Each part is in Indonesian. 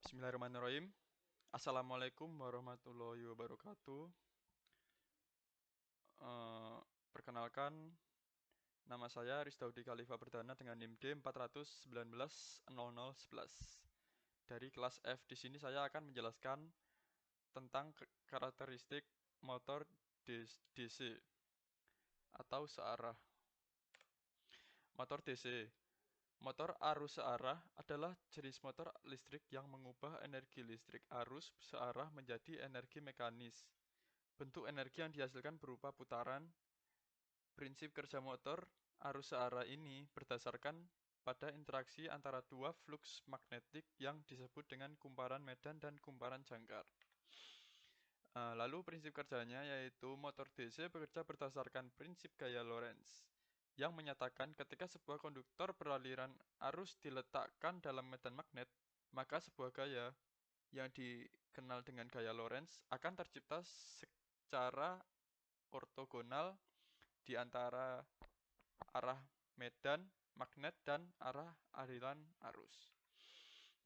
Bismillahirrahmanirrahim. Assalamualaikum warahmatullahi wabarakatuh. Eh, Perkenalkan, nama saya Rizdaudi Khalifa Perdana dengan NIM D 4190011 dari kelas F. Di sini saya akan menjelaskan tentang karakteristik motor DC atau searah. Motor DC. Motor arus searah adalah jenis motor listrik yang mengubah energi listrik arus searah menjadi energi mekanis. Bentuk energi yang dihasilkan berupa putaran. Prinsip kerja motor arus searah ini berdasarkan pada interaksi antara dua fluks magnetik yang disebut dengan kumparan medan dan kumparan jangkar. Lalu prinsip kerjanya yaitu motor DC bekerja berdasarkan prinsip gaya Lorentz, yang menyatakan ketika sebuah konduktor beraliran arus diletakkan dalam medan magnet, maka sebuah gaya yang dikenal dengan gaya Lorentz akan tercipta secara ortogonal di antara arah medan magnet dan arah aliran arus.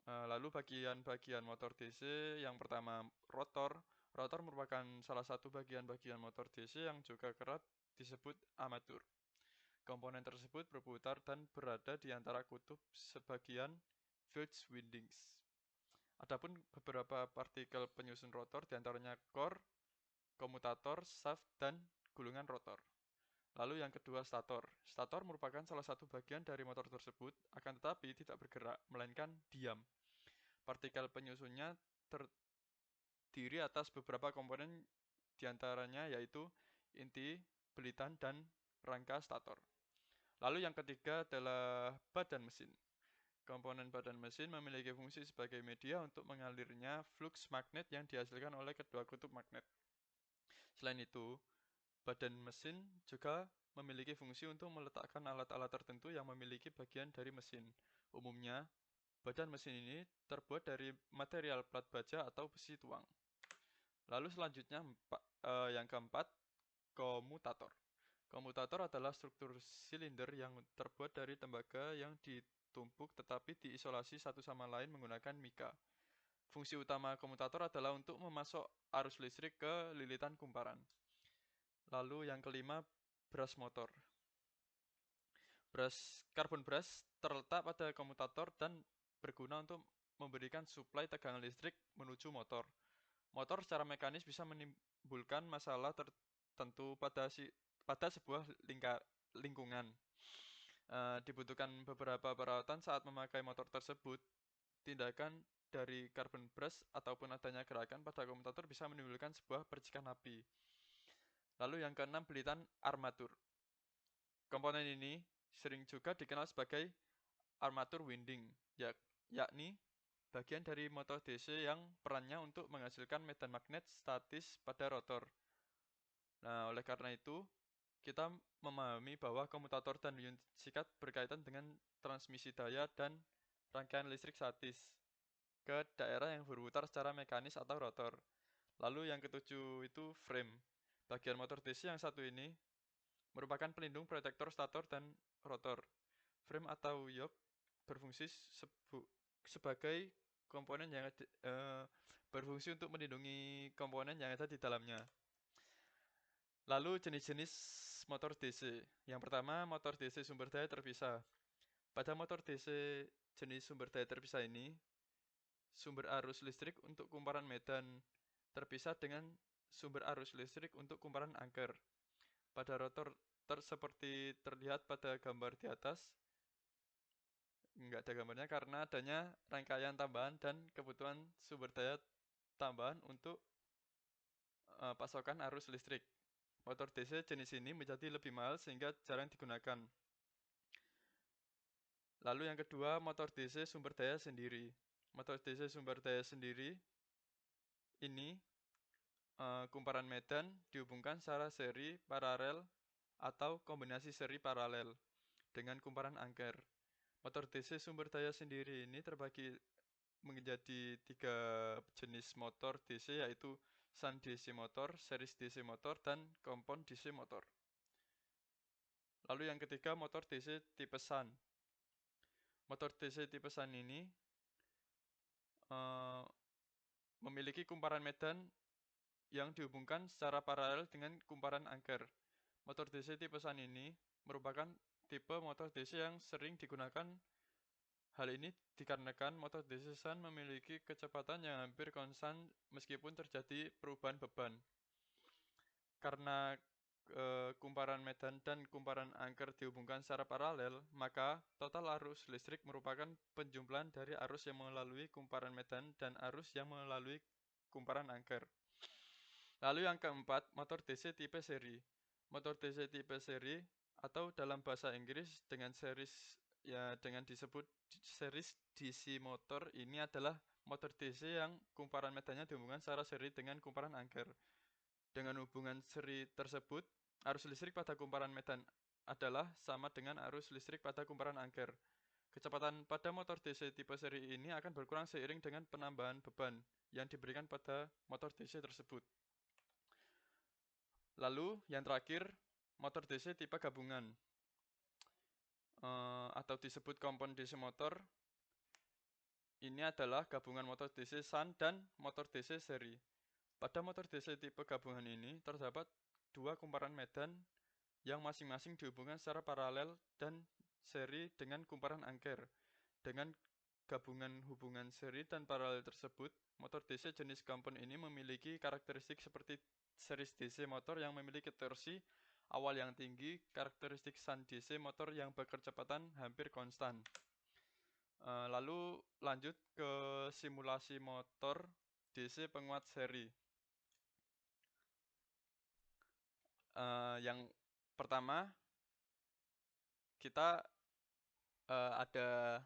Lalu bagian-bagian motor DC, yang pertama rotor. Rotor merupakan salah satu bagian-bagian motor DC yang juga kerap disebut armatur. Komponen tersebut berputar dan berada di antara kutub sebagian field windings. Adapun beberapa partikel penyusun rotor, diantaranya core, komutator, shaft, dan gulungan rotor. Lalu yang kedua, stator. Stator merupakan salah satu bagian dari motor tersebut, akan tetapi tidak bergerak, melainkan diam. Partikel penyusunnya terdiri atas beberapa komponen, diantaranya yaitu inti, belitan, dan rangka stator. Lalu yang ketiga adalah badan mesin. Komponen badan mesin memiliki fungsi sebagai media untuk mengalirnya flux magnet yang dihasilkan oleh kedua kutub magnet. Selain itu, badan mesin juga memiliki fungsi untuk meletakkan alat-alat tertentu yang memiliki bagian dari mesin. Umumnya, badan mesin ini terbuat dari material plat baja atau besi tuang. Lalu selanjutnya yang keempat, komutator. Komutator adalah struktur silinder yang terbuat dari tembaga yang ditumpuk tetapi diisolasi satu sama lain menggunakan mika. Fungsi utama komutator adalah untuk memasok arus listrik ke lilitan kumparan. Lalu yang kelima, brush motor. Carbon brush terletak pada komutator dan berguna untuk memberikan suplai tegangan listrik menuju motor. Motor secara mekanis bisa menimbulkan masalah tertentu pada sebuah lingkungan. Dibutuhkan beberapa perawatan saat memakai motor tersebut. Tindakan dari carbon brush ataupun adanya gerakan pada komutator bisa menimbulkan sebuah percikan api. Lalu yang keenam, belitan armatur. Komponen ini sering juga dikenal sebagai armatur winding, yakni bagian dari motor DC yang perannya untuk menghasilkan medan magnet statis pada rotor. Nah, oleh karena itu, kita memahami bahwa komutator dan unit sikat berkaitan dengan transmisi daya dan rangkaian listrik statis ke daerah yang berputar secara mekanis atau rotor. Lalu yang ketujuh itu frame. Bagian motor DC yang satu ini merupakan pelindung protektor stator dan rotor. Frame atau yoke berfungsi sebagai komponen yang berfungsi untuk melindungi komponen yang ada di dalamnya. Lalu jenis-jenis motor DC. Yang pertama, motor DC sumber daya terpisah. Pada motor DC jenis sumber daya terpisah ini, sumber arus listrik untuk kumparan medan terpisah dengan sumber arus listrik untuk kumparan angker. Pada rotor seperti terlihat pada gambar di atas, nggak ada gambarnya karena adanya rangkaian tambahan dan kebutuhan sumber daya tambahan untuk pasokan arus listrik. Motor DC jenis ini menjadi lebih mahal sehingga jarang digunakan. Lalu yang kedua, motor DC sumber daya sendiri. Motor DC sumber daya sendiri ini kumparan medan dihubungkan secara seri, paralel, atau kombinasi seri paralel dengan kumparan angker. Motor DC sumber daya sendiri ini terbagi menjadi 3 jenis motor DC, yaitu Sun DC motor, series DC motor, dan kompon DC motor. Lalu yang ketiga, motor DC tipe Sun. Motor DC tipe Sun ini memiliki kumparan medan yang dihubungkan secara paralel dengan kumparan angker. Motor DC tipe Sun ini merupakan tipe motor DC yang sering digunakan. Hal ini dikarenakan motor DC Sun memiliki kecepatan yang hampir konstan meskipun terjadi perubahan beban. Karena kumparan medan dan kumparan angker dihubungkan secara paralel, maka total arus listrik merupakan penjumlahan dari arus yang melalui kumparan medan dan arus yang melalui kumparan angker. Lalu yang keempat, motor DC tipe seri. Motor DC tipe seri atau dalam bahasa Inggris dengan disebut series DC motor ini adalah motor DC yang kumparan medannya dihubungkan secara seri dengan kumparan angker. Dengan hubungan seri tersebut, arus listrik pada kumparan medan adalah sama dengan arus listrik pada kumparan angker. Kecepatan pada motor DC tipe seri ini akan berkurang seiring dengan penambahan beban yang diberikan pada motor DC tersebut. Lalu yang terakhir, motor DC tipe gabungan atau disebut kompon DC motor. Ini adalah gabungan motor DC Sun dan motor DC seri. Pada motor DC tipe gabungan ini terdapat dua kumparan medan yang masing-masing dihubungkan secara paralel dan seri dengan kumparan angker. Dengan gabungan hubungan seri dan paralel tersebut, motor DC jenis kompon ini memiliki karakteristik seperti series DC motor yang memiliki torsi awal yang tinggi, karakteristik Sun DC motor yang berkecepatan hampir konstan. Lalu lanjut ke simulasi motor DC penguat seri. Yang pertama, kita ada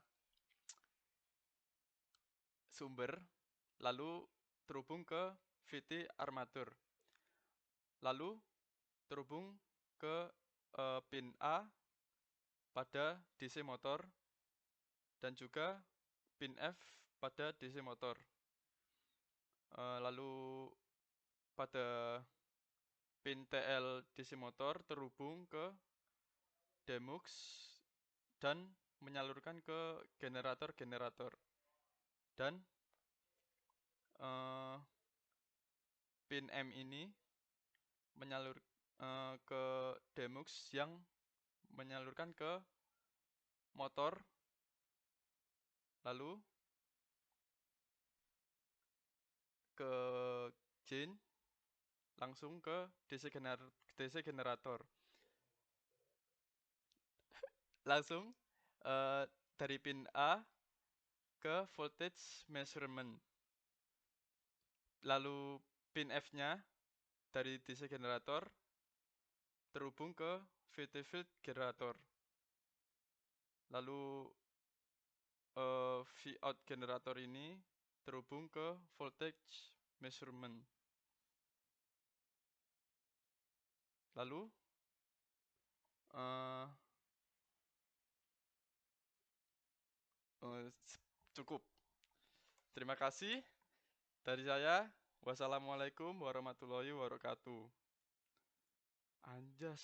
sumber, lalu terhubung ke VT armatur, lalu terhubung ke pin A pada DC motor, dan juga pin F pada DC motor. Lalu pada pin TL DC motor terhubung ke demux dan menyalurkan ke generator-generator. Dan pin M ini menyalur ke demux yang menyalurkan ke motor, lalu ke gain langsung ke DC generator. Langsung dari pin A ke voltage measurement. Lalu pin F-nya dari DC generator terhubung ke VT field generator. Lalu V-out generator ini terhubung ke voltage measurement. Lalu cukup. Terima kasih dari saya. Wassalamualaikum warahmatullahi wabarakatuh. Anjas.